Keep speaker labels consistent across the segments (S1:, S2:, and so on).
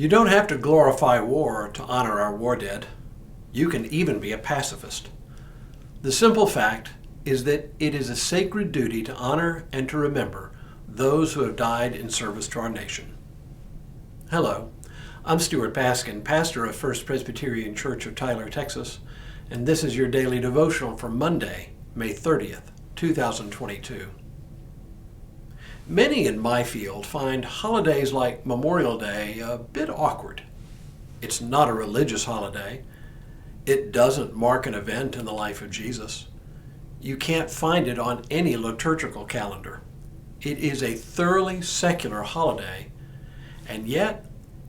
S1: You don't have to glorify war to honor our war dead. You can even be a pacifist. The simple fact is that it is a sacred duty to honor and to remember those who have died in service to our nation. Hello, I'm Stuart Baskin, pastor of First Presbyterian Church of Tyler, Texas, and this is your daily devotional for Monday, May 30th, 2022. Many in my field find holidays like Memorial Day a bit awkward. It's not a religious holiday. It doesn't mark an event in the life of Jesus. You can't find it on any liturgical calendar. It is a thoroughly secular holiday, and yet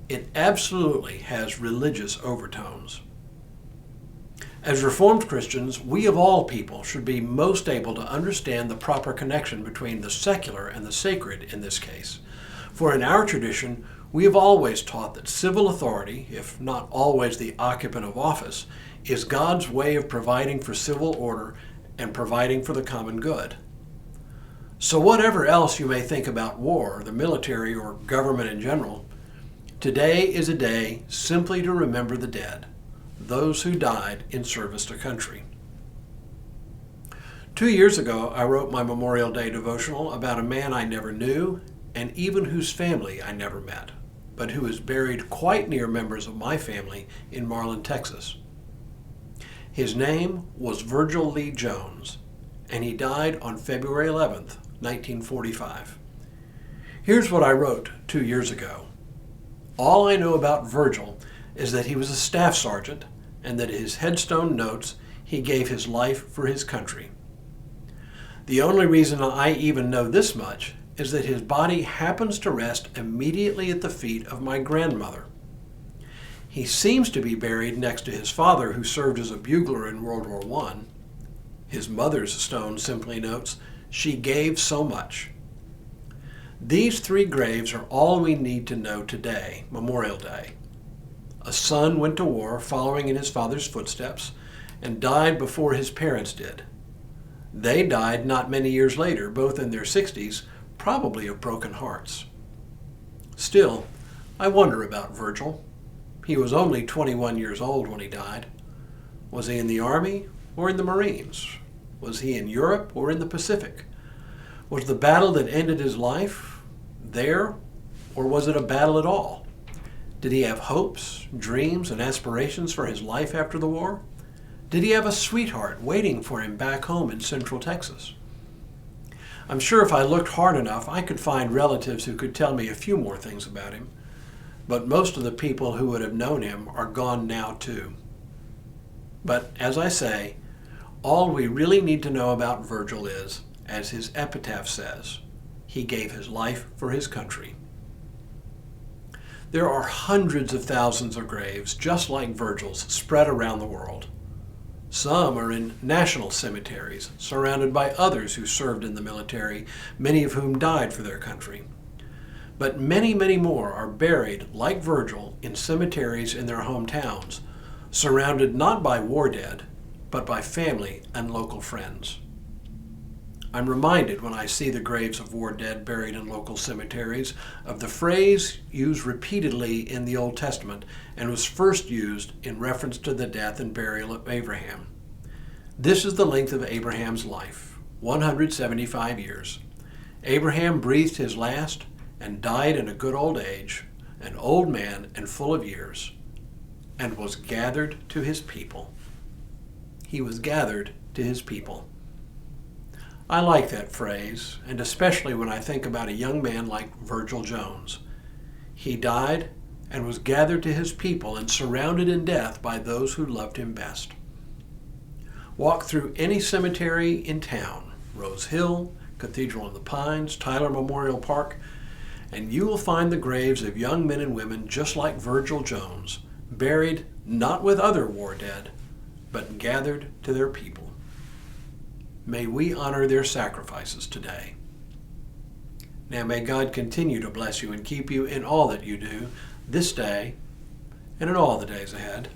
S1: it absolutely has religious overtones. As Reformed Christians, we of all people should be most able to understand the proper connection between the secular and the sacred in this case. For in our tradition, we have always taught that civil authority, if not always the occupant of office, is God's way of providing for civil order and providing for the common good. So whatever else you may think about war, the military, or government in general, today is a day simply to remember the dead, those who died in service to country. 2 years ago, I wrote my Memorial Day devotional about a man I never knew and even whose family I never met, but who is buried quite near members of my family in Marlin, Texas. His name was Virgil Lee Jones, and he died on February 11th, 1945. Here's what I wrote 2 years ago. All I know about Virgil is that he was a staff sergeant and that his headstone notes he gave his life for his country. The only reason I even know this much is that his body happens to rest immediately at the feet of my grandmother. He seems to be buried next to his father, who served as a bugler in World War I. His mother's stone simply notes, "She gave so much." These three graves are all we need to know today, Memorial Day. A son went to war following in his father's footsteps and died before his parents did. They died not many years later, both in their 60s, probably of broken hearts. Still, I wonder about Virgil. He was only 21 years old when he died. Was he in the Army or in the Marines? Was he in Europe or in the Pacific? Was the battle that ended his life there, or was it a battle at all? Did he have hopes, dreams, and aspirations for his life after the war? Did he have a sweetheart waiting for him back home in Central Texas? I'm sure if I looked hard enough, I could find relatives who could tell me a few more things about him. But most of the people who would have known him are gone now too. But as I say, all we really need to know about Virgil is, as his epitaph says, he gave his life for his country. There are hundreds of thousands of graves just like Virgil's spread around the world. Some are in national cemeteries, surrounded by others who served in the military, many of whom died for their country. But many, many more are buried, like Virgil, in cemeteries in their hometowns, surrounded not by war dead, but by family and local friends. I'm reminded when I see the graves of war dead buried in local cemeteries of the phrase used repeatedly in the Old Testament and was first used in reference to the death and burial of Abraham. This is the length of Abraham's life, 175 years. Abraham breathed his last and died in a good old age, an old man and full of years, and was gathered to his people. He was gathered to his people. I like that phrase, and especially when I think about a young man like Virgil Jones. He died and was gathered to his people and surrounded in death by those who loved him best. Walk through any cemetery in town, Rose Hill, Cathedral in the Pines, Tyler Memorial Park, and you will find the graves of young men and women just like Virgil Jones, buried not with other war dead, but gathered to their people. May we honor their sacrifices today. Now may God continue to bless you and keep you in all that you do this day and in all the days ahead.